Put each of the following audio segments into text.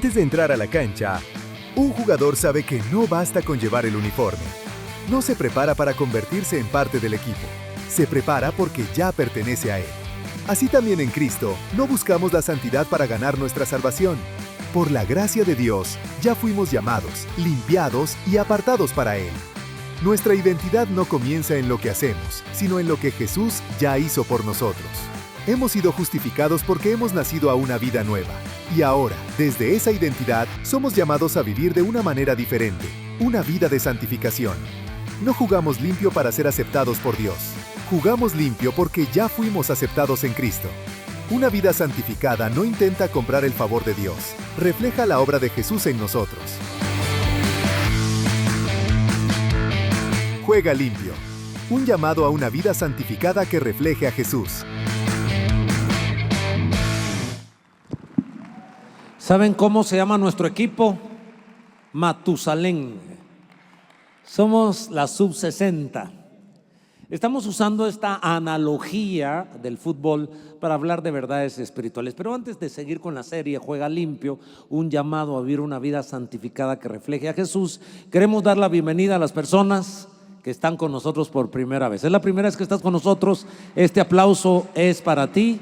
Antes de entrar a la cancha, un jugador sabe que no basta con llevar el uniforme. No se prepara para convertirse en parte del equipo. Se prepara porque ya pertenece a Él. Así también en Cristo, no buscamos la santidad para ganar nuestra salvación. Por la gracia de Dios, ya fuimos llamados, limpiados y apartados para Él. Nuestra identidad no comienza en lo que hacemos, sino en lo que Jesús ya hizo por nosotros. Hemos sido justificados porque hemos nacido a una vida nueva. Y ahora, desde esa identidad, somos llamados a vivir de una manera diferente, una vida de santificación. No jugamos limpio para ser aceptados por Dios. Jugamos limpio porque ya fuimos aceptados en Cristo. Una vida santificada no intenta comprar el favor de Dios. Refleja la obra de Jesús en nosotros. Juega limpio. Un llamado a una vida santificada que refleje a Jesús. ¿Saben cómo se llama nuestro equipo? Matusalén. Somos la sub-60. Estamos usando esta analogía del fútbol para hablar de verdades espirituales. Pero antes de seguir con la serie Juega Limpio, un llamado a vivir una vida santificada que refleje a Jesús, queremos dar la bienvenida a las personas que están con nosotros por primera vez. Es la primera vez que estás con nosotros. Este aplauso es para ti.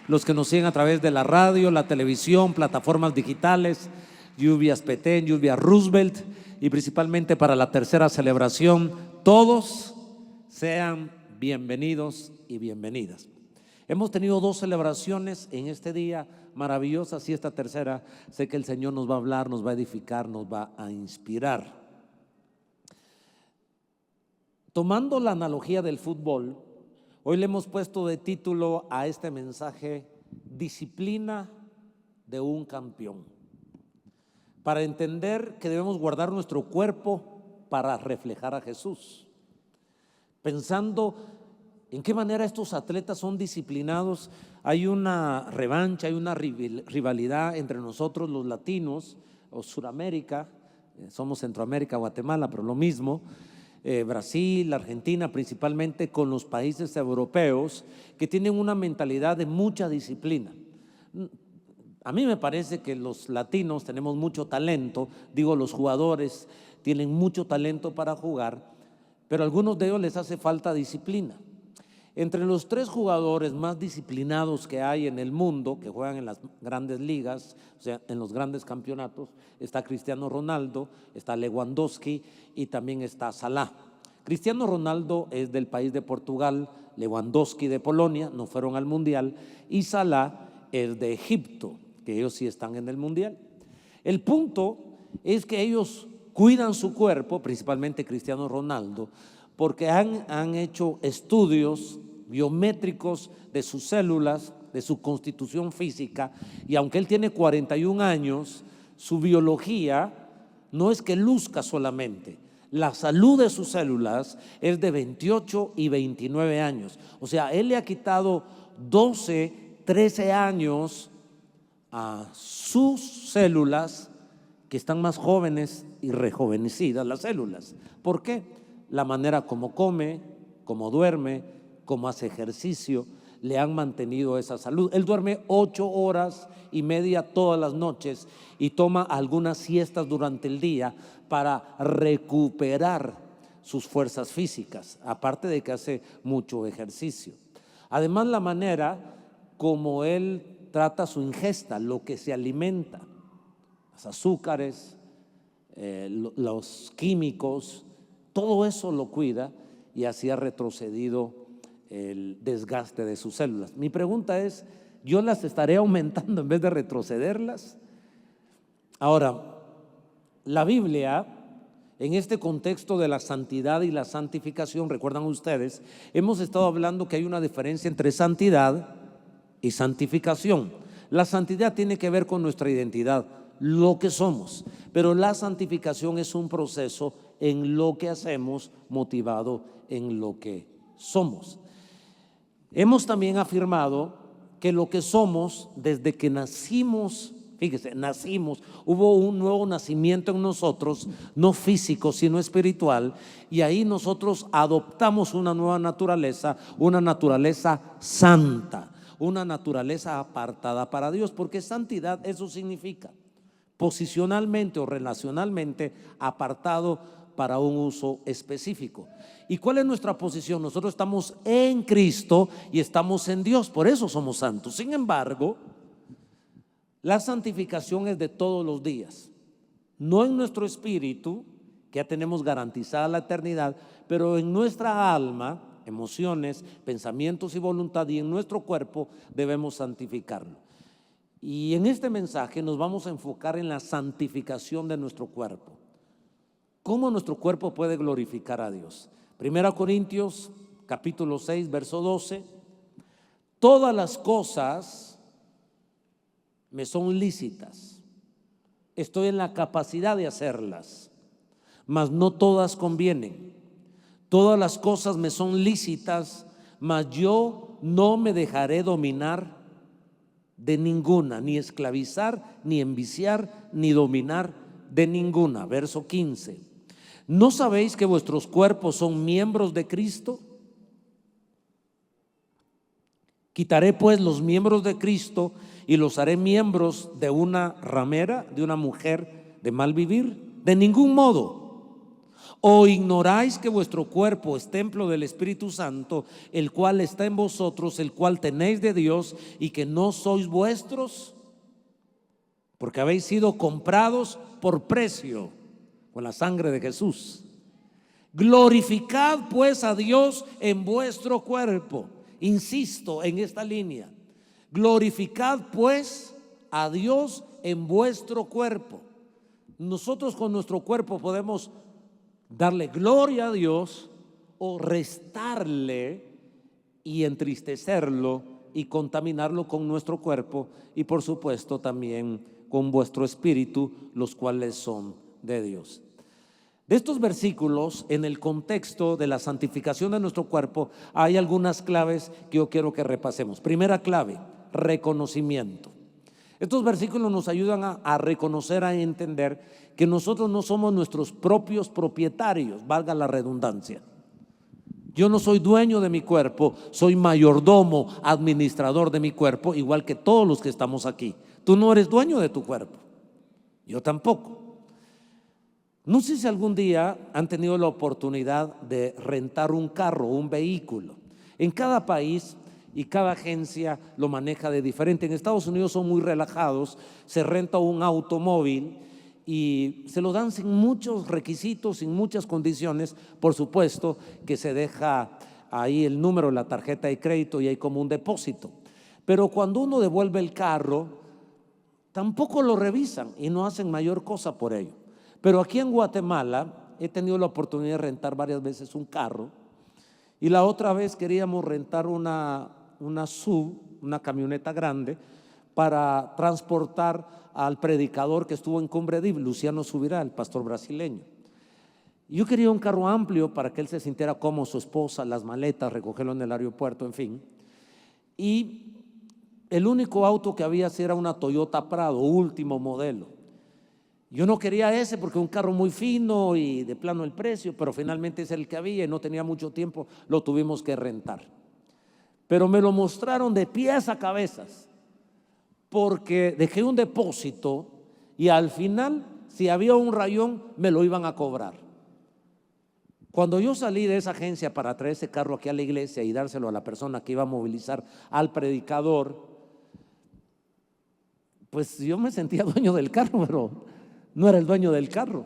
Los que nos siguen a través de la radio, la televisión, plataformas digitales, Lluvias Petén, Lluvias Roosevelt, y principalmente para la tercera celebración, todos sean bienvenidos y bienvenidas. Hemos tenido 2 celebraciones en este día maravillosas y esta tercera sé que el Señor nos va a hablar, nos va a edificar, nos va a inspirar. Tomando la analogía del fútbol, hoy le hemos puesto de título a este mensaje: disciplina de un campeón. Para entender que debemos guardar nuestro cuerpo para reflejar a Jesús. Pensando en qué manera estos atletas son disciplinados. Hay una revancha, hay una rivalidad entre nosotros los latinos o Suramérica, somos Centroamérica, Guatemala, pero lo mismo. Brasil, Argentina, principalmente con los países europeos que tienen una mentalidad de mucha disciplina. A mí me parece que los latinos tenemos mucho talento, digo, los jugadores tienen mucho talento para jugar, pero a algunos de ellos les hace falta disciplina. Entre los 3 jugadores más disciplinados que hay en el mundo, que juegan en las grandes ligas, o sea, en los grandes campeonatos, está Cristiano Ronaldo, está Lewandowski y también está Salah. Cristiano Ronaldo es del país de Portugal, Lewandowski de Polonia, no fueron al Mundial, y Salah es de Egipto, que ellos sí están en el Mundial. El punto es que ellos cuidan su cuerpo, principalmente Cristiano Ronaldo, porque han hecho estudios biométricos de sus células, de su constitución física, y aunque él tiene 41 años, su biología no es que luzca solamente. La salud de sus células es de 28 y 29 años. O sea, él le ha quitado 12, 13 años a sus células que están más jóvenes y rejuvenecidas las células. ¿Por qué? La manera como come, como duerme, como hace ejercicio, le han mantenido esa salud. Él duerme 8 horas y media todas las noches y toma algunas siestas durante el día para recuperar sus fuerzas físicas, aparte de que hace mucho ejercicio. Además, la manera como él trata su ingesta, lo que se alimenta, los azúcares, los químicos, todo eso lo cuida y así ha retrocedido el desgaste de sus células. Mi pregunta es, ¿yo las estaré aumentando en vez de retrocederlas? Ahora, la Biblia, en este contexto de la santidad y la santificación, recuerdan ustedes, hemos estado hablando que hay una diferencia entre santidad y santificación. La santidad tiene que ver con nuestra identidad, lo que somos, pero la santificación es un proceso en lo que hacemos, motivado en lo que somos. Hemos también afirmado que lo que somos desde que nacimos, fíjese, nacimos, hubo un nuevo nacimiento en nosotros, no físico sino espiritual, y ahí nosotros adoptamos una nueva naturaleza, una naturaleza santa, una naturaleza apartada para Dios, porque santidad eso significa posicionalmente o relacionalmente apartado para un uso específico. ¿Y cuál es nuestra posición? Nosotros estamos en Cristo y estamos en Dios, por eso somos santos. Sin embargo, la santificación es de todos los días, no en nuestro espíritu, que ya tenemos garantizada la eternidad, pero en nuestra alma, emociones, pensamientos y voluntad, y en nuestro cuerpo debemos santificarlo. Y en este mensaje nos vamos a enfocar en la santificación de nuestro cuerpo. ¿Cómo nuestro cuerpo puede glorificar a Dios? 1 Corintios capítulo 6, verso 12. Todas las cosas me son lícitas, estoy en la capacidad de hacerlas, mas no todas convienen. Todas las cosas me son lícitas, mas yo no me dejaré dominar de ninguna, ni esclavizar, ni enviciar, ni dominar de ninguna. Verso 15. ¿No sabéis que vuestros cuerpos son miembros de Cristo? Quitaré pues los miembros de Cristo y los haré miembros de una ramera, de una mujer de mal vivir. De ningún modo. ¿O ignoráis que vuestro cuerpo es templo del Espíritu Santo, el cual está en vosotros, el cual tenéis de Dios, y que no sois vuestros? Porque habéis sido comprados por precio con la sangre de Jesús. Glorificad pues a Dios en vuestro cuerpo. Insisto en esta línea. Glorificad pues a Dios en vuestro cuerpo. Nosotros con nuestro cuerpo podemos darle gloria a Dios o restarle y entristecerlo y contaminarlo con nuestro cuerpo, y por supuesto también con vuestro espíritu, los cuales son de Dios. De estos versículos, en el contexto de la santificación de nuestro cuerpo, hay algunas claves que yo quiero que repasemos. Primera clave: reconocimiento. Estos versículos nos ayudan a reconocer, a entender que nosotros no somos nuestros propios propietarios, valga la redundancia. Yo no soy dueño de mi cuerpo, soy mayordomo, administrador de mi cuerpo, igual que todos los que estamos aquí. Tú no eres dueño de tu cuerpo, yo tampoco. No sé si algún día han tenido la oportunidad de rentar un carro, un vehículo. En cada país y cada agencia lo maneja de diferente. En Estados Unidos son muy relajados, se renta un automóvil y se lo dan sin muchos requisitos, sin muchas condiciones. Por supuesto que se deja ahí el número de la tarjeta de crédito y hay como un depósito. Pero cuando uno devuelve el carro, tampoco lo revisan y no hacen mayor cosa por ello. Pero aquí en Guatemala he tenido la oportunidad de rentar varias veces un carro, y la otra vez queríamos rentar una SUV, una camioneta grande, para transportar al predicador que estuvo en Cumbre Div, Luciano Subirá, el pastor brasileño. Yo quería un carro amplio para que él se sintiera como su esposa, las maletas, recogerlo en el aeropuerto, en fin. Y el único auto que había era una Toyota Prado, último modelo. Yo no quería ese porque un carro muy fino y de plano el precio, pero finalmente es el que había y no tenía mucho tiempo, lo tuvimos que rentar. Pero me lo mostraron de pies a cabezas, porque dejé un depósito y al final, si había un rayón, me lo iban a cobrar. Cuando yo salí de esa agencia para traer ese carro aquí a la iglesia y dárselo a la persona que iba a movilizar al predicador, pues yo me sentía dueño del carro, pero no era el dueño del carro.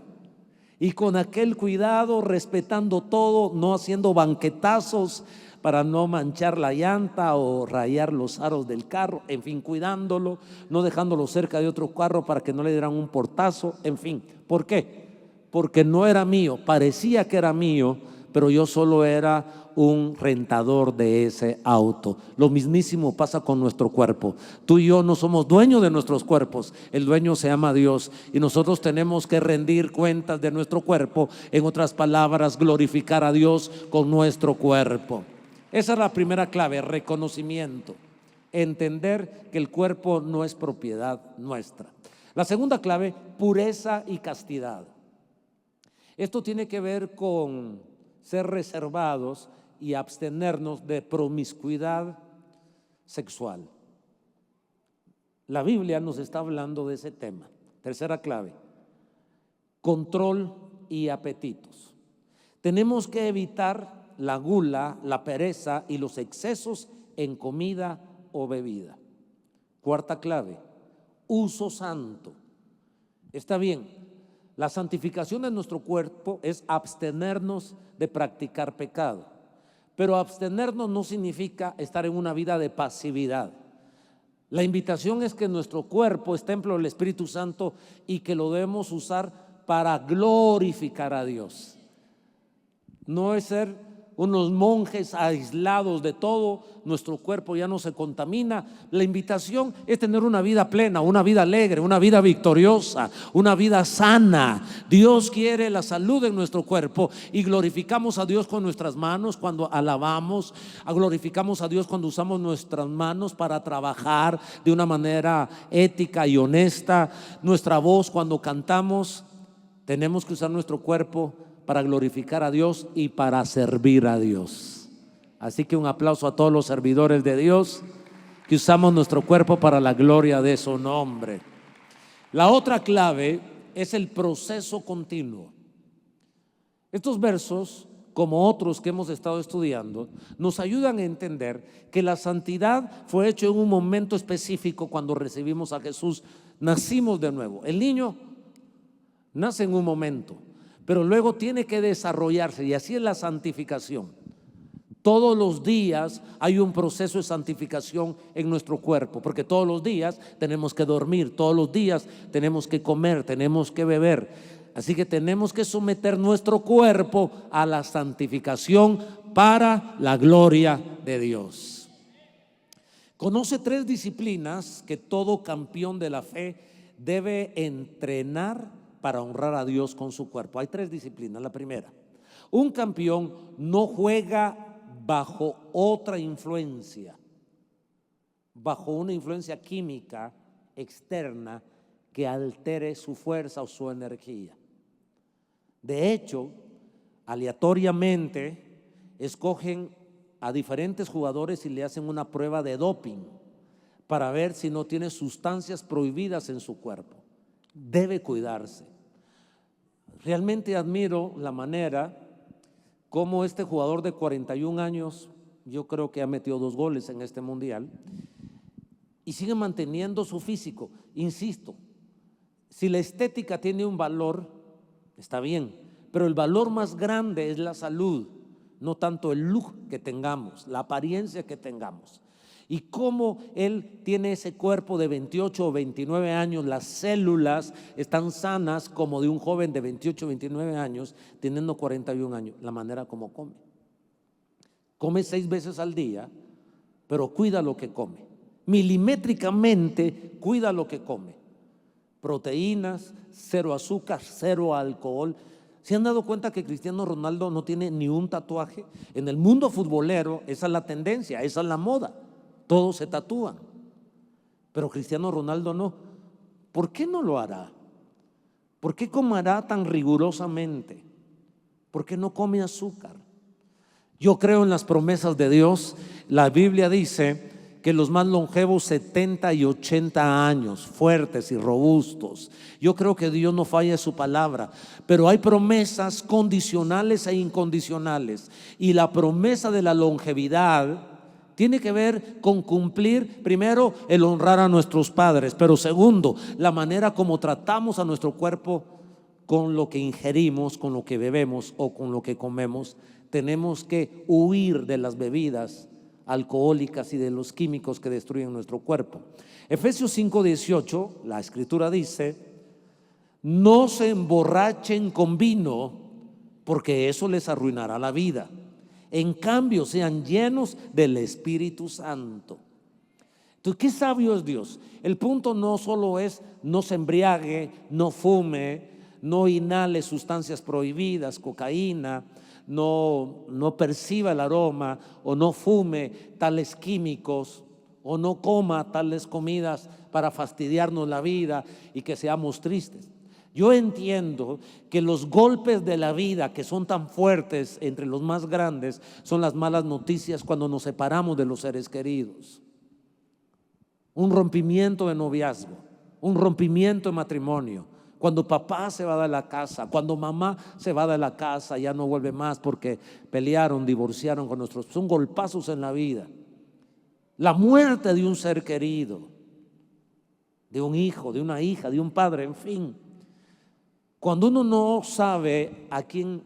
Y con aquel cuidado, respetando todo, no haciendo banquetazos para no manchar la llanta o rayar los aros del carro, en fin, cuidándolo, no dejándolo cerca de otro carro para que no le dieran un portazo, en fin. ¿Por qué? Porque no era mío, parecía que era mío, pero yo solo era un rentador de ese auto. Lo mismísimo pasa con nuestro cuerpo. Tú y yo no somos dueños de nuestros cuerpos, el dueño se llama Dios, y nosotros tenemos que rendir cuentas de nuestro cuerpo. En otras palabras, glorificar a Dios con nuestro cuerpo. Esa es la primera clave: reconocimiento, entender que el cuerpo no es propiedad nuestra. La segunda clave: pureza y castidad. Esto tiene que ver con ser reservados y abstenernos de promiscuidad sexual. La Biblia nos está hablando de ese tema. Tercera clave, control y apetitos. Tenemos que evitar la gula, la pereza y los excesos en comida o bebida. Cuarta clave, uso santo. Está bien, la santificación de nuestro cuerpo es abstenernos de practicar pecado, pero abstenernos no significa estar en una vida de pasividad. La invitación es que nuestro cuerpo es templo del Espíritu Santo y que lo debemos usar para glorificar a Dios. No es ser unos monjes aislados de todo, nuestro cuerpo ya no se contamina. La invitación es tener una vida plena, una vida alegre, una vida victoriosa, una vida sana. Dios quiere la salud en nuestro cuerpo y glorificamos a Dios con nuestras manos cuando alabamos, glorificamos a Dios cuando usamos nuestras manos para trabajar de una manera ética y honesta, nuestra voz cuando cantamos. Tenemos que usar nuestro cuerpo para glorificar a Dios y para servir a Dios. Así que un aplauso a todos los servidores de Dios que usamos nuestro cuerpo para la gloria de su nombre. La otra clave es el proceso continuo. Estos versos, como otros que hemos estado estudiando, nos ayudan a entender que la santidad fue hecha en un momento específico cuando recibimos a Jesús. Nacimos de nuevo. El niño nace en un momento, pero luego tiene que desarrollarse, y así es la santificación. Todos los días hay un proceso de santificación en nuestro cuerpo, porque todos los días tenemos que dormir, todos los días tenemos que comer, tenemos que beber. Así que tenemos que someter nuestro cuerpo a la santificación para la gloria de Dios. Conoce 3 disciplinas que todo campeón de la fe debe entrenar para honrar a Dios con su cuerpo. Hay 3 disciplinas. La primera, un campeón no juega bajo otra influencia, bajo una influencia química externa que altere su fuerza o su energía. De hecho, aleatoriamente escogen a diferentes jugadores y le hacen una prueba de doping para ver si no tiene sustancias prohibidas en su cuerpo. Debe cuidarse. Realmente admiro la manera como este jugador de 41 años, yo creo que ha metido 2 goles en este mundial, y sigue manteniendo su físico. Insisto, si la estética tiene un valor, está bien, pero el valor más grande es la salud, no tanto el look que tengamos, la apariencia que tengamos. Y cómo él tiene ese cuerpo de 28 o 29 años, las células están sanas como de un joven de 28 o 29 años teniendo 41 años. La manera como come. Come 6 veces al día, pero cuida lo que come. Milimétricamente cuida lo que come. Proteínas, 0 azúcar, 0 alcohol. ¿Se han dado cuenta que Cristiano Ronaldo no tiene ni un tatuaje? En el mundo futbolero esa es la tendencia, esa es la moda. Todos se tatúan, pero Cristiano Ronaldo no. ¿Por qué no lo hará? ¿Por qué comerá tan rigurosamente? ¿Por qué no come azúcar? Yo creo en las promesas de Dios. La Biblia dice que los más longevos 70 y 80 años, fuertes y robustos. Yo creo que Dios no falla en su palabra, pero hay promesas condicionales e incondicionales. Y la promesa de la longevidad tiene que ver con cumplir, primero, el honrar a nuestros padres, pero segundo, la manera como tratamos a nuestro cuerpo con lo que ingerimos, con lo que bebemos o con lo que comemos. Tenemos que huir de las bebidas alcohólicas y de los químicos que destruyen nuestro cuerpo. Efesios 5:18, la escritura dice: no se emborrachen con vino, porque eso les arruinará la vida. En cambio, sean llenos del Espíritu Santo. Entonces, qué sabio es Dios. El punto no solo es no se embriague, no fume, no inhale sustancias prohibidas, cocaína, no perciba el aroma, o no fume tales químicos, o no coma tales comidas para fastidiarnos la vida y que seamos tristes. Yo entiendo que los golpes de la vida, que son tan fuertes, entre los más grandes son las malas noticias cuando nos separamos de los seres queridos. Un rompimiento de noviazgo, un rompimiento en matrimonio, cuando papá se va de la casa, cuando mamá se va de la casa, ya no vuelve más porque pelearon, divorciaron con nuestros, son golpazos en la vida. La muerte de un ser querido, de un hijo, de una hija, de un padre, en fin. Cuando uno no sabe a quién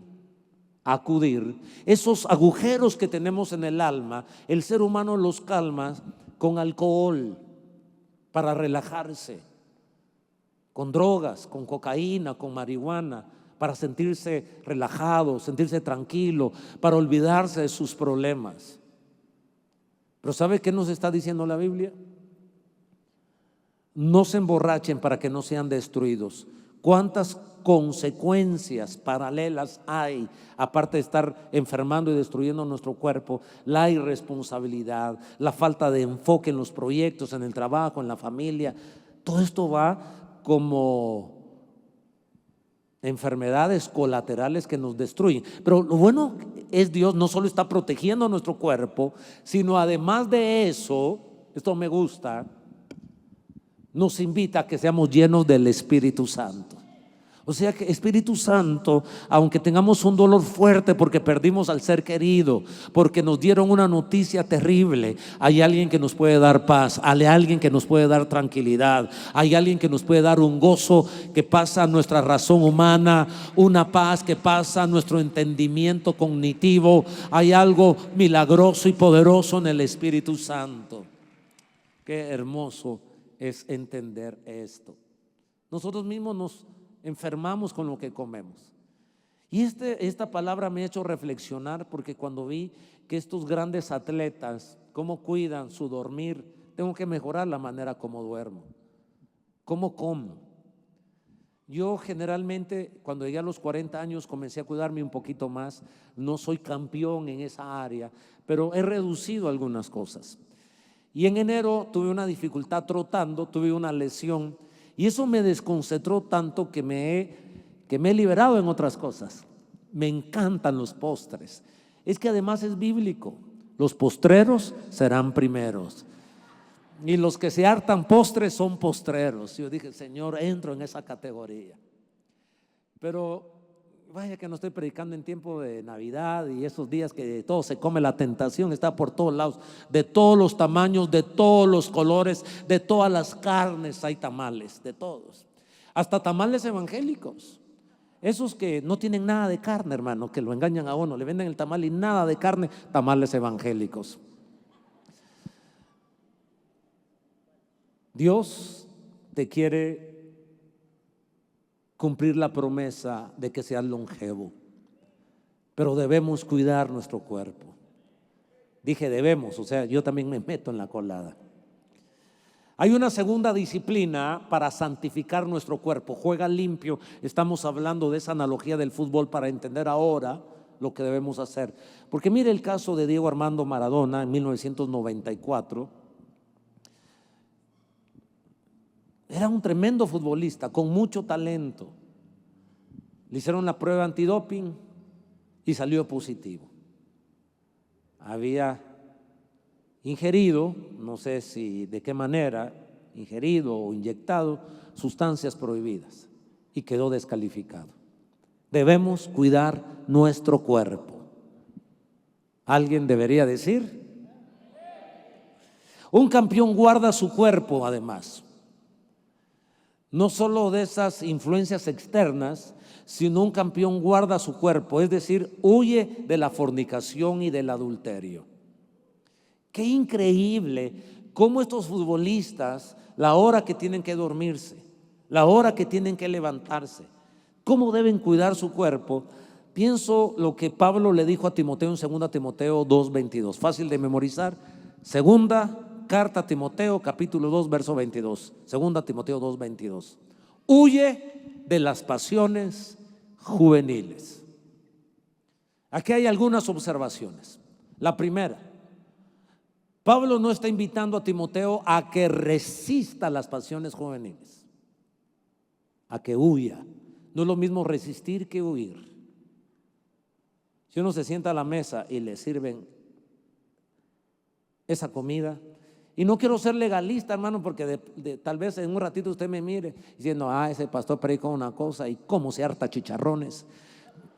acudir, esos agujeros que tenemos en el alma, el ser humano los calma con alcohol para relajarse, con drogas, con cocaína, con marihuana, para sentirse relajado, sentirse tranquilo, para olvidarse de sus problemas. Pero ¿sabe qué nos está diciendo la Biblia? No se emborrachen para que no sean destruidos. ¿Cuántas consecuencias paralelas hay, aparte de estar enfermando y destruyendo nuestro cuerpo? La irresponsabilidad, la falta de enfoque en los proyectos, en el trabajo, en la familia. Todo esto va como enfermedades colaterales que nos destruyen. Pero lo bueno es, Dios no solo está protegiendo nuestro cuerpo, sino además de eso, esto me gusta, nos invita a que seamos llenos del Espíritu Santo. O sea que Espíritu Santo, aunque tengamos un dolor fuerte porque perdimos al ser querido, porque nos dieron una noticia terrible, hay alguien que nos puede dar paz, hay alguien que nos puede dar tranquilidad, hay alguien que nos puede dar un gozo que pasa nuestra razón humana, una paz que pasa nuestro entendimiento cognitivo. Hay algo milagroso y poderoso en el Espíritu Santo. Qué hermoso es entender esto. Nosotros mismos nos enfermamos con lo que comemos. Y esta palabra me ha hecho reflexionar, porque cuando vi que estos grandes atletas, cómo cuidan su dormir, tengo que mejorar la manera como duermo, cómo como. Yo generalmente cuando llegué a los 40 años comencé a cuidarme un poquito más. No soy campeón en esa área, pero he reducido algunas cosas. Y en enero tuve una dificultad trotando, tuve una lesión. Y eso me desconcentró tanto que me he liberado en otras cosas. Me encantan los postres. Es que además es bíblico. Los postreros serán primeros. Y los que se hartan postres son postreros. Yo dije, Señor, entro en esa categoría. Pero vaya que no estoy predicando en tiempo de Navidad y esos días que todo se come, la tentación está por todos lados, de todos los tamaños, de todos los colores, de todas las carnes hay tamales, de todos, hasta tamales evangélicos, esos que no tienen nada de carne, hermano, que lo engañan a uno, le venden el tamal y nada de carne, tamales evangélicos. Dios te quiere cumplir la promesa de que seas longevo, pero debemos cuidar nuestro cuerpo. Dije debemos, o sea, yo también me meto en la colada. Hay una segunda disciplina para santificar nuestro cuerpo. Juega limpio. Estamos hablando de esa analogía del fútbol para entender ahora lo que debemos hacer. Porque mire el caso de Diego Armando Maradona en 1994. Era un tremendo futbolista con mucho talento. Le hicieron la prueba antidoping y salió positivo. Había ingerido, no sé si de qué manera, ingerido o inyectado sustancias prohibidas y quedó descalificado. Debemos cuidar nuestro cuerpo. ¿Alguien debería decir? Un campeón guarda su cuerpo además. No solo de esas influencias externas, sino un campeón guarda su cuerpo, es decir, huye de la fornicación y del adulterio. Qué increíble cómo estos futbolistas, la hora que tienen que dormirse, la hora que tienen que levantarse, cómo deben cuidar su cuerpo. Pienso lo que Pablo le dijo a Timoteo en 2 Timoteo 2:22, fácil de memorizar. Segunda carta a Timoteo, capítulo 2, verso 22. 2 Timoteo 2:22. Huye de las pasiones juveniles. Aquí hay algunas observaciones. La primera, Pablo no está invitando a Timoteo a que resista las pasiones juveniles, a que huya. No es lo mismo resistir que huir. Si uno se sienta a la mesa y le sirven esa comida Y no quiero ser legalista, hermano, porque tal vez en un ratito usted me mire diciendo, ese pastor predica una cosa y cómo se harta chicharrones.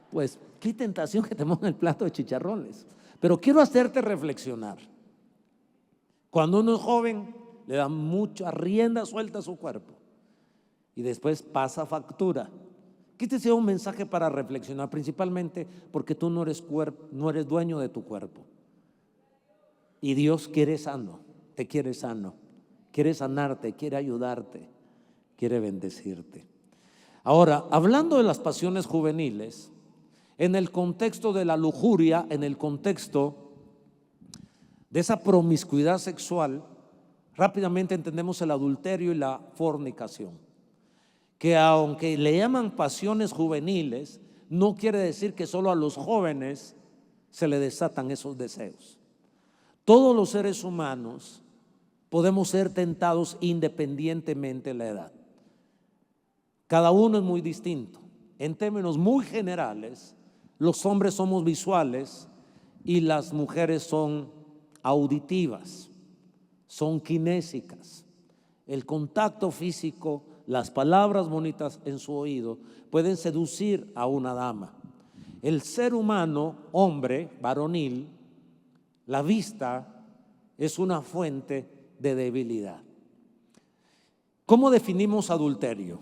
Pues qué tentación que te pongan el plato de chicharrones. Pero quiero hacerte reflexionar. Cuando uno es joven, le da mucha rienda suelta a su cuerpo y después pasa factura. Que este sea un mensaje para reflexionar, principalmente porque tú no eres dueño de tu cuerpo. Y Dios quiere sano, te quiere sano, quiere sanarte, quiere ayudarte, quiere bendecirte. Ahora, hablando de las pasiones juveniles, en el contexto de la lujuria, en el contexto de esa promiscuidad sexual, rápidamente entendemos el adulterio y la fornicación. Que aunque le llaman pasiones juveniles, no quiere decir que solo a los jóvenes se le desatan esos deseos. Todos los seres humanos podemos ser tentados independientemente de la edad. Cada uno es muy distinto. En términos muy generales, los hombres somos visuales y las mujeres son auditivas, son kinésicas. El contacto físico, las palabras bonitas en su oído pueden seducir a una dama. El ser humano, hombre, varonil, la vista es una fuente de debilidad. ¿Cómo definimos adulterio?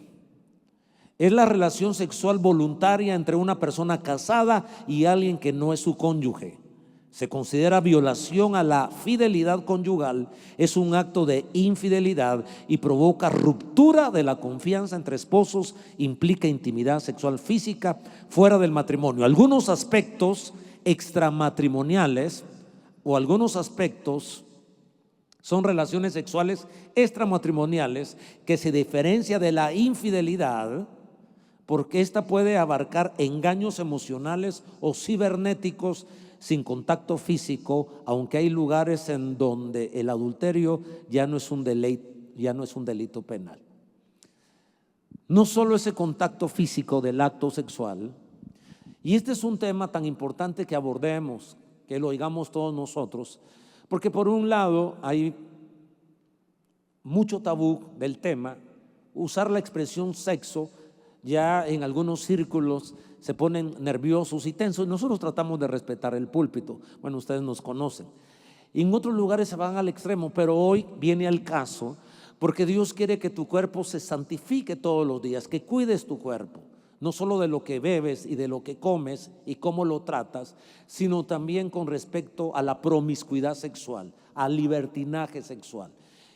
Es la relación sexual voluntaria entre una persona casada y alguien que no es su cónyuge. Se considera violación a la fidelidad conyugal, es un acto de infidelidad y provoca ruptura de la confianza entre esposos, implica intimidad sexual física fuera del matrimonio. Algunos aspectos extramatrimoniales o algunos aspectos son relaciones sexuales extramatrimoniales que se diferencia de la infidelidad porque esta puede abarcar engaños emocionales o cibernéticos sin contacto físico, aunque hay lugares en donde el adulterio ya no es un delito penal. No solo ese contacto físico del acto sexual, y este es un tema tan importante que abordemos, que lo oigamos todos nosotros, porque por un lado hay mucho tabú del tema. Usar la expresión sexo ya en algunos círculos se ponen nerviosos y tensos, y nosotros tratamos de respetar el púlpito. Bueno, ustedes nos conocen. Y en otros lugares se van al extremo, pero hoy viene al caso porque Dios quiere que tu cuerpo se santifique todos los días, que cuides tu cuerpo, no solo de lo que bebes y de lo que comes y cómo lo tratas, sino también con respecto a la promiscuidad sexual, al libertinaje sexual.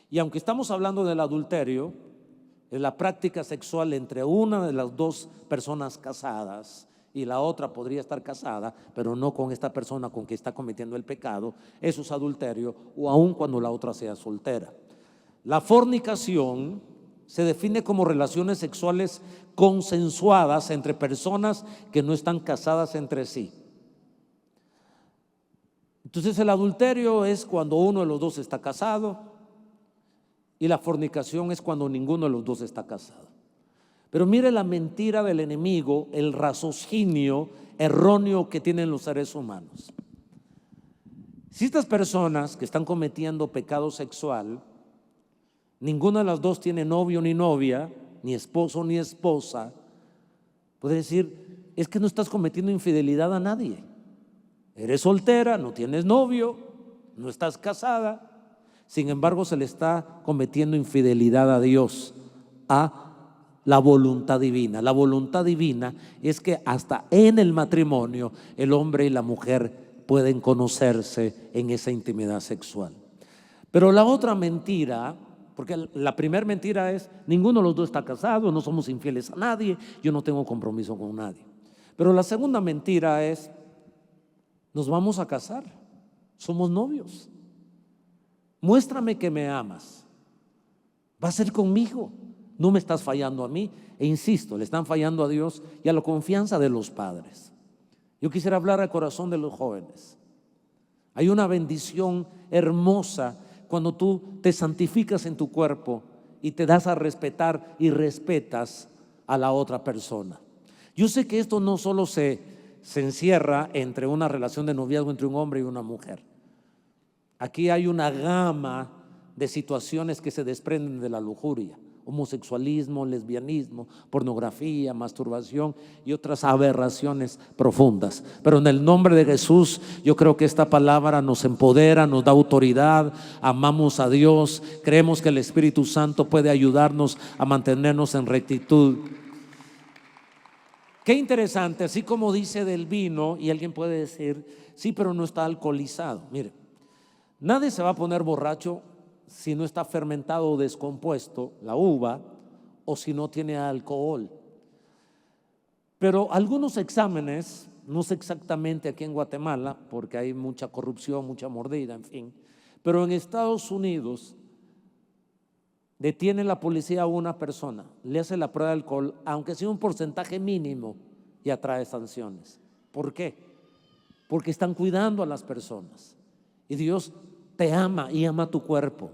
Y aunque estamos hablando del adulterio, es la práctica sexual entre una de las dos personas casadas y la otra podría estar casada, pero no con esta persona con que está cometiendo el pecado, eso es adulterio, o aun cuando la otra sea soltera. La fornicación se define como relaciones sexuales consensuadas entre personas que no están casadas entre sí. Entonces el adulterio es cuando uno de los dos está casado, y la fornicación es cuando ninguno de los dos está casado. Pero mire la mentira del enemigo, el raciocinio erróneo que tienen los seres humanos. Si estas personas que están cometiendo pecado sexual, ninguna de las dos tiene novio ni novia, ni esposo ni esposa, puede decir, es que no estás cometiendo infidelidad a nadie. Eres soltera, no tienes novio, no estás casada. Sin embargo, se le está cometiendo infidelidad a Dios, a la voluntad divina. La voluntad divina es que hasta en el matrimonio el hombre y la mujer pueden conocerse en esa intimidad sexual. Pero la otra mentira, porque la primera mentira es ninguno de los dos está casado, no somos infieles a nadie, yo no tengo compromiso con nadie. Pero la segunda mentira es nos vamos a casar, somos novios. Muéstrame que me amas, va a ser conmigo, no me estás fallando a mí. E insisto, le están fallando a Dios y a la confianza de los padres. Yo quisiera hablar al corazón de los jóvenes. Hay una bendición hermosa cuando tú te santificas en tu cuerpo y te das a respetar y respetas a la otra persona. Yo sé que esto no solo se encierra entre una relación de noviazgo entre un hombre y una mujer. Aquí hay una gama de situaciones que se desprenden de la lujuria: homosexualismo, lesbianismo, pornografía, masturbación y otras aberraciones profundas. Pero en el nombre de Jesús, yo creo que esta palabra nos empodera, nos da autoridad. Amamos a Dios, creemos que el Espíritu Santo puede ayudarnos a mantenernos en rectitud. Qué interesante, así como dice del vino, y alguien puede decir, sí, pero no está alcoholizado. Mire, nadie se va a poner borracho si no está fermentado o descompuesto la uva, o si no tiene alcohol. Pero algunos exámenes, no sé exactamente aquí en Guatemala, porque hay mucha corrupción, mucha mordida, en fin, pero en Estados Unidos detiene la policía a una persona, le hace la prueba de alcohol, aunque sea un porcentaje mínimo, y atrae sanciones. ¿Por qué? Porque están cuidando a las personas. Y Dios te ama y ama tu cuerpo.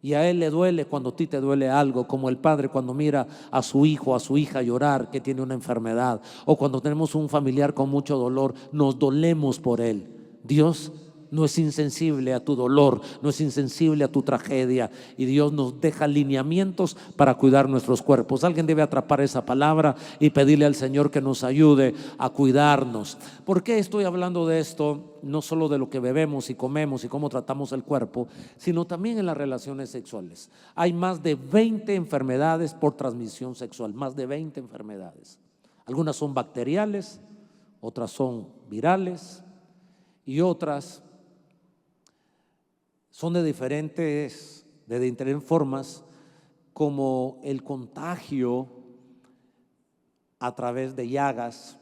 Y a Él le duele cuando a ti te duele algo, como el padre cuando mira a su hijo, a su hija llorar que tiene una enfermedad, o cuando tenemos un familiar con mucho dolor, nos dolemos por él. Dios no es insensible a tu dolor, no es insensible a tu tragedia, y Dios nos deja lineamientos para cuidar nuestros cuerpos. Alguien debe atrapar esa palabra y pedirle al Señor que nos ayude a cuidarnos. ¿Por qué estoy hablando de esto? No solo de lo que bebemos y comemos y cómo tratamos el cuerpo, sino también en las relaciones sexuales. Hay más de 20 enfermedades por transmisión sexual, más de 20 enfermedades. Algunas son bacteriales, otras son virales y otras son de diferentes formas, como el contagio a través de llagas,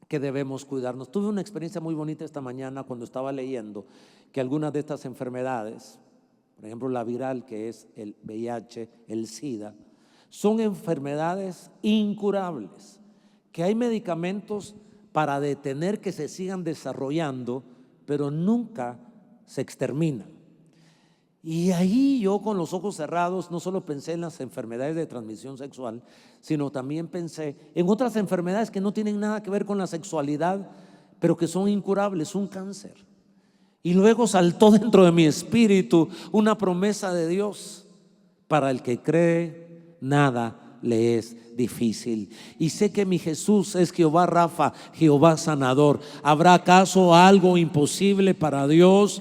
que debemos cuidarnos. Tuve una experiencia muy bonita esta mañana cuando estaba leyendo que algunas de estas enfermedades, por ejemplo la viral, que es el VIH, el SIDA, son enfermedades incurables, que hay medicamentos para detener que se sigan desarrollando, pero nunca se exterminan. Y ahí yo, con los ojos cerrados, no solo pensé en las enfermedades de transmisión sexual, sino también pensé en otras enfermedades que no tienen nada que ver con la sexualidad, pero que son incurables, un cáncer. Y luego saltó dentro de mi espíritu una promesa de Dios: para el que cree, nada le es difícil. Y sé que mi Jesús es Jehová Rafa, Jehová sanador. ¿Habrá acaso algo imposible para Dios?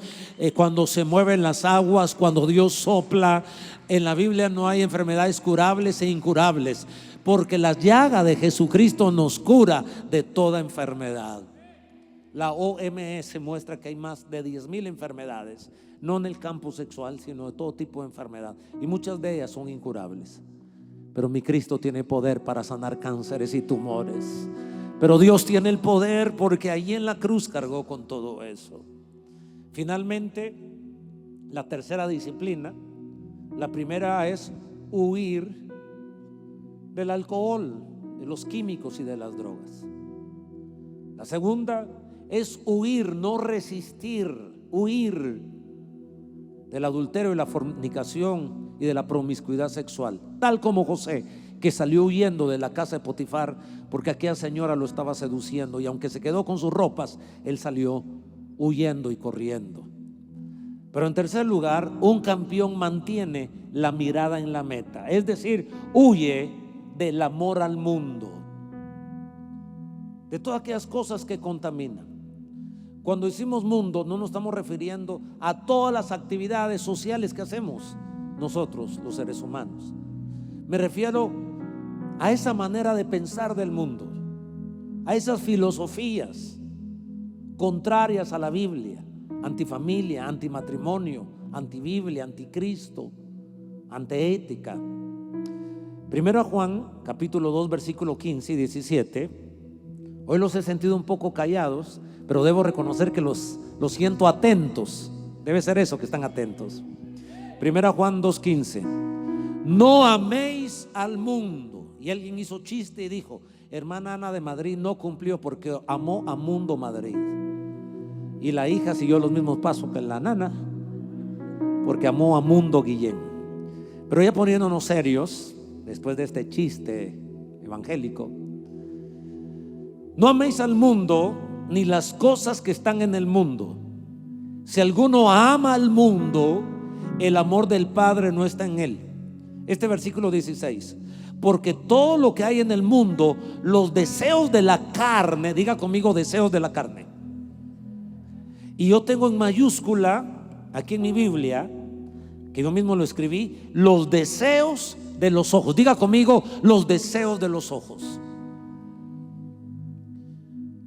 Cuando se mueven las aguas, cuando Dios sopla, en la Biblia no hay enfermedades curables e incurables, porque la llaga de Jesucristo nos cura de toda enfermedad. La OMS muestra que hay más de 10,000 enfermedades, no en el campo sexual, sino de todo tipo de enfermedad, y muchas de ellas son incurables. Pero mi Cristo tiene poder para sanar cánceres y tumores. Pero Dios tiene el poder, porque allí en la cruz cargó con todo eso. Finalmente, la tercera disciplina, la primera es huir del alcohol, de los químicos y de las drogas. La segunda es huir, no resistir, huir del adulterio y la fornicación y de la promiscuidad sexual, tal como José, que salió huyendo de la casa de Potifar porque aquella señora lo estaba seduciendo, y aunque se quedó con sus ropas, él salió huyendo y corriendo. Pero en tercer lugar, un campeón mantiene la mirada en la meta, es decir, huye del amor al mundo, de todas aquellas cosas que contaminan. Cuando decimos mundo, no nos estamos refiriendo a todas las actividades sociales que hacemos nosotros, los seres humanos. Me refiero a esa manera de pensar del mundo, a esas filosofías contrarias a la Biblia, antifamilia, antimatrimonio, antibiblia, anticristo, antiética. Primero a Juan, capítulo 2, versículo 15 y 17. Hoy los he sentido un poco callados, pero debo reconocer que los siento atentos. Debe ser eso, que están atentos. Primera Juan 2:15. No améis al mundo. Y alguien hizo chiste y dijo: hermana Ana de Madrid no cumplió porque amó a Mundo Madrid. Y la hija siguió los mismos pasos que la nana, porque amó a Mundo Guillén. Pero ya poniéndonos serios, después de este chiste evangélico, no améis al mundo ni las cosas que están en el mundo. Si alguno ama al mundo, el amor del Padre no está en él. Este versículo 16: porque todo lo que hay en el mundo, los deseos de la carne, diga conmigo, deseos de la carne. Y yo tengo en mayúscula aquí en mi Biblia, que yo mismo lo escribí, los deseos de los ojos. Diga conmigo, los deseos de los ojos.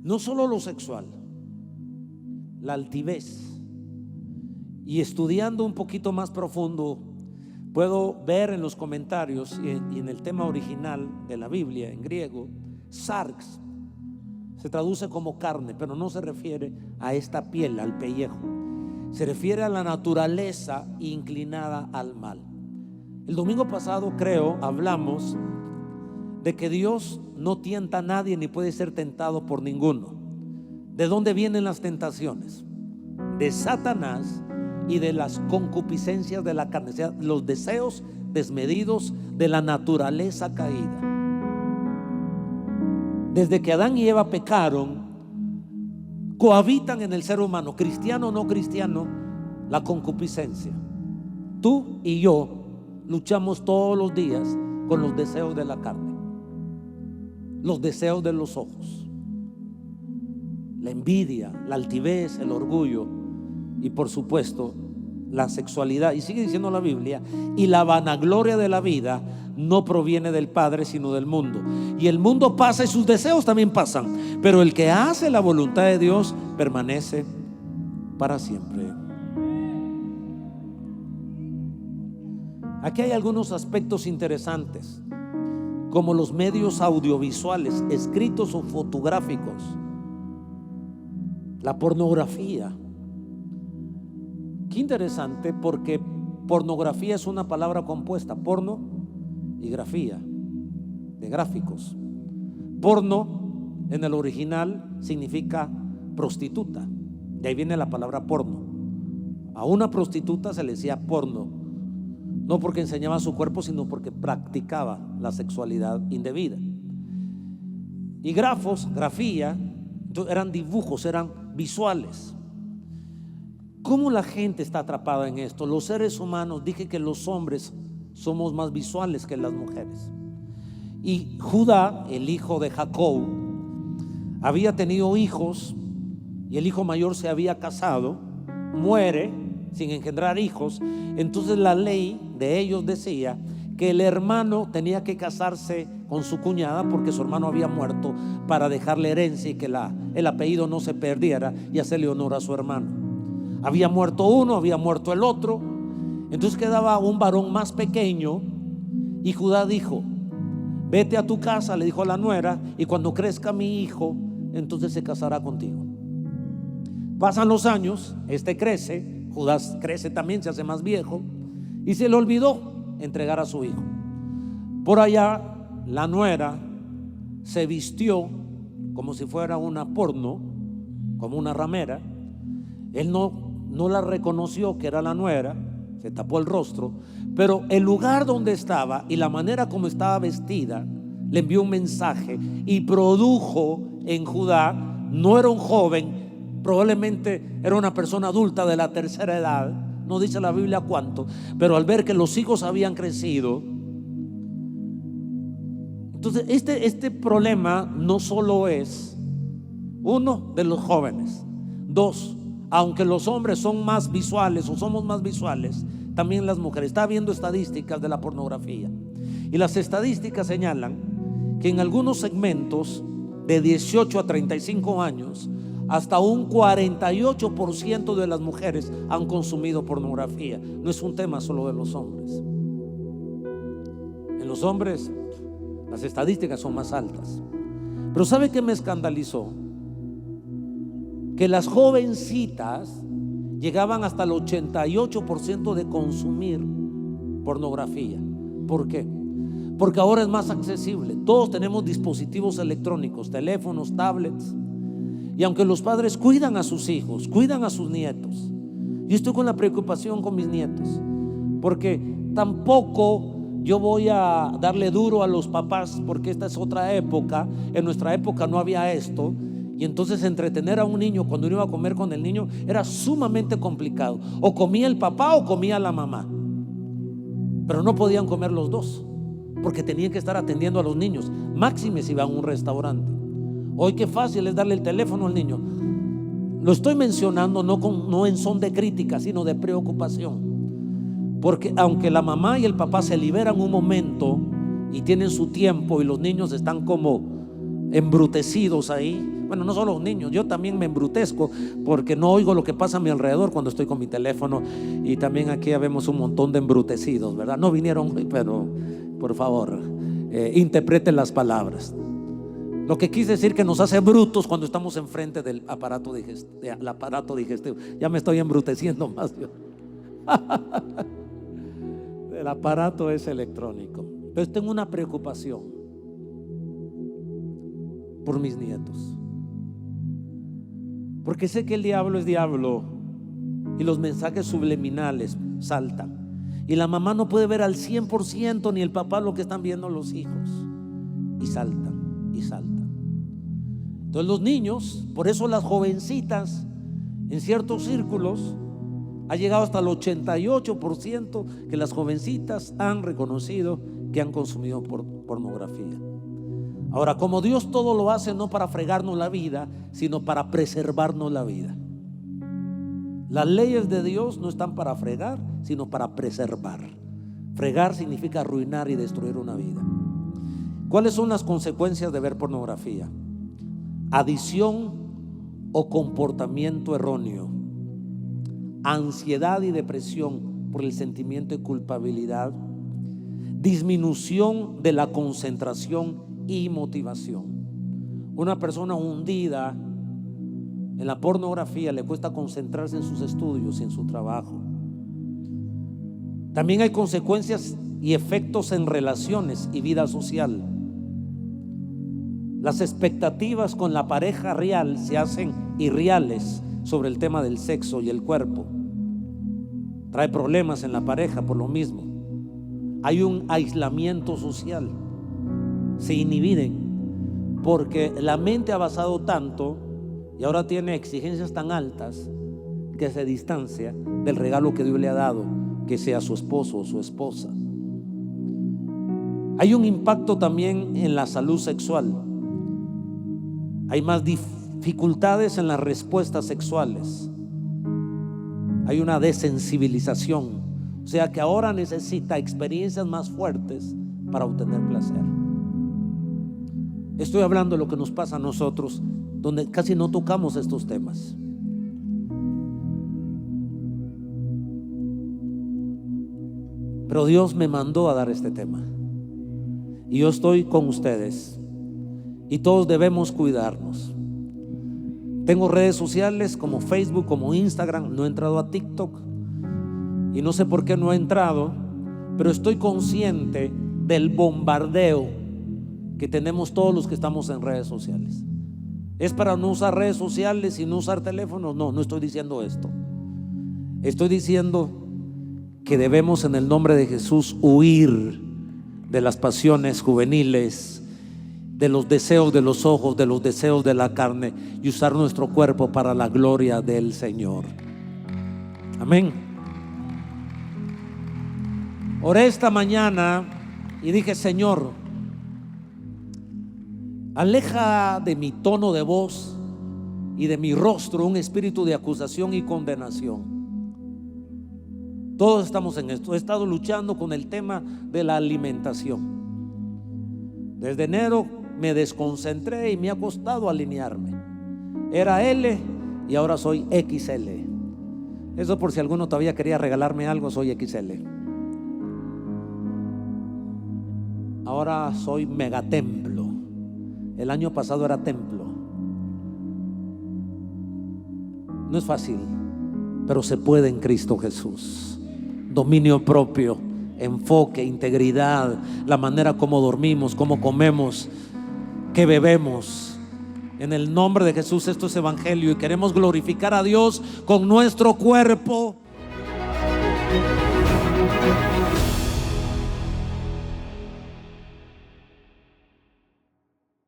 No solo lo sexual, la altivez. Y estudiando un poquito más profundo, puedo ver en los comentarios y en el tema original de la Biblia en griego, sarx se traduce como carne, pero no se refiere a esta piel, al pellejo. Se refiere a la naturaleza inclinada al mal. El domingo pasado, creo, hablamos de que Dios no tienta a nadie ni puede ser tentado por ninguno. ¿De dónde vienen las tentaciones? De Satanás y de las concupiscencias de la carne, o sea, los deseos desmedidos de la naturaleza caída. Desde que Adán y Eva pecaron, cohabitan en el ser humano, cristiano o no cristiano, la concupiscencia. Tú y yo luchamos todos los días con los deseos de la carne, los deseos de los ojos, la envidia, la altivez, el orgullo y por supuesto la sexualidad. Y sigue diciendo la Biblia: y la vanagloria de la vida no proviene del Padre sino del mundo. Y el mundo pasa y sus deseos también pasan, pero el que hace la voluntad de Dios permanece para siempre. Aquí hay algunos aspectos interesantes, como los medios audiovisuales, escritos o fotográficos, la pornografía. Qué interesante, porque pornografía es una palabra compuesta, porno y grafía, de gráficos. Porno en el original significa prostituta, de ahí viene la palabra porno. A una prostituta se le decía porno, no porque enseñaba su cuerpo, sino porque practicaba la sexualidad indebida. Y grafía, eran dibujos, eran visuales. ¿Cómo la gente está atrapada en esto? Los seres humanos, dije que los hombres somos más visuales que las mujeres. Y Judá, el hijo de Jacob, había tenido hijos, y el hijo mayor se había casado, muere sin engendrar hijos. Entonces la ley de ellos decía que el hermano tenía que casarse con su cuñada porque su hermano había muerto, para dejarle herencia y que el apellido no se perdiera y hacerle honor a su hermano. Había muerto uno, había muerto el otro, entonces quedaba un varón más pequeño. Y Judá dijo: vete a tu casa, le dijo a la nuera, y cuando crezca mi hijo, entonces se casará contigo. Pasan los años, este crece, Judá crece también, se hace más viejo, y se le olvidó entregar a su hijo. Por allá la nuera se vistió como si fuera una porno, como una ramera. Él no la reconoció que era la nuera, se tapó el rostro, pero el lugar donde estaba y la manera como estaba vestida le envió un mensaje y produjo en Judá. No era un joven, probablemente era una persona adulta de la tercera edad, no dice la Biblia cuánto, pero al ver que los hijos habían crecido, entonces este problema no solo es uno de los jóvenes. Dos, aunque los hombres son más visuales o somos más visuales, también las mujeres. Está viendo estadísticas de la pornografía, y las estadísticas señalan que en algunos segmentos de 18 a 35 años, hasta un 48% de las mujeres han consumido pornografía. No es un tema solo de los hombres. En los hombres las estadísticas son más altas. Pero ¿sabe qué me escandalizó? Que las jovencitas llegaban hasta el 88% de consumir pornografía. ¿Por qué? Porque ahora es más accesible. Todos tenemos dispositivos electrónicos, teléfonos, tablets. Y aunque los padres cuidan a sus hijos, cuidan a sus nietos, yo estoy con la preocupación con mis nietos, porque tampoco yo voy a darle duro a los papás, porque esta es otra época. En nuestra época no había esto. Y entonces entretener a un niño cuando uno iba a comer con el niño era sumamente complicado. O comía el papá o comía la mamá, pero no podían comer los dos, porque tenían que estar atendiendo a los niños, máxime si iban a un restaurante. Hoy qué fácil es darle el teléfono al niño. Lo estoy mencionando no en son de crítica, sino de preocupación, porque aunque la mamá y el papá se liberan un momento y tienen su tiempo, y los niños están como embrutecidos ahí. Bueno, no solo los niños, yo también me embrutezco porque no oigo lo que pasa a mi alrededor cuando estoy con mi teléfono. Y también aquí vemos un montón de embrutecidos, ¿verdad? No vinieron hoy, pero por favor, interpreten las palabras. Lo que quise decir que nos hace brutos cuando estamos enfrente del aparato digestivo. Ya me estoy embruteciendo más yo. El aparato es electrónico. Pero tengo una preocupación por mis nietos, porque sé que el diablo es diablo y los mensajes subliminales saltan, y la mamá no puede ver al 100% ni el papá lo que están viendo los hijos, y saltan y saltan. Entonces los niños, por eso las jovencitas en ciertos círculos ha llegado hasta el 88% que las jovencitas han reconocido que han consumido pornografía. Ahora, como Dios todo lo hace no para fregarnos la vida, sino para preservarnos la vida. Las leyes de Dios no están para fregar, sino para preservar. Fregar significa arruinar y destruir una vida. ¿Cuáles son las consecuencias de ver pornografía? Adicción o comportamiento erróneo, ansiedad y depresión por el sentimiento de culpabilidad, disminución de la concentración y motivación. Una persona hundida en la pornografía le cuesta concentrarse en sus estudios y en su trabajo. También hay consecuencias y efectos en relaciones y vida social. Las expectativas con la pareja real se hacen irreales sobre el tema del sexo y el cuerpo. Trae problemas en la pareja por lo mismo. Hay un aislamiento social. Se inhiben porque la mente ha avanzado tanto y ahora tiene exigencias tan altas que se distancia del regalo que Dios le ha dado, que sea su esposo o su esposa. Hay un impacto también en la salud sexual. Hay más dificultades en las respuestas sexuales. Hay una desensibilización, o sea que ahora necesita experiencias más fuertes para obtener placer. Estoy hablando de lo que nos pasa a nosotros, donde casi no tocamos estos temas. Pero Dios me mandó a dar este tema, y yo estoy con ustedes, y todos debemos cuidarnos. Tengo redes sociales como Facebook, como Instagram. No he entrado a TikTok y no sé por qué no he entrado, pero estoy consciente del bombardeo que tenemos todos los que estamos en redes sociales. ¿Es para no usar redes sociales y no usar teléfonos? No estoy diciendo esto. Estoy diciendo que debemos, en el nombre de Jesús, huir de las pasiones juveniles, de los deseos de los ojos, de los deseos de la carne, y usar nuestro cuerpo para la gloria del Señor. Amén. Oré esta mañana y dije: Señor, aleja de mi tono de voz y de mi rostro un espíritu de acusación y condenación. Todos estamos en esto. He estado luchando con el tema de la alimentación. Desde enero me desconcentré y me ha costado alinearme. Era L y ahora soy XL. Eso por si alguno todavía quería regalarme algo, soy XL. Ahora soy megatemplo. El año pasado era templo. No es fácil, pero se puede en Cristo Jesús. Dominio propio, enfoque, integridad, la manera como dormimos, cómo comemos, qué bebemos. En el nombre de Jesús, esto es evangelio y queremos glorificar a Dios con nuestro cuerpo.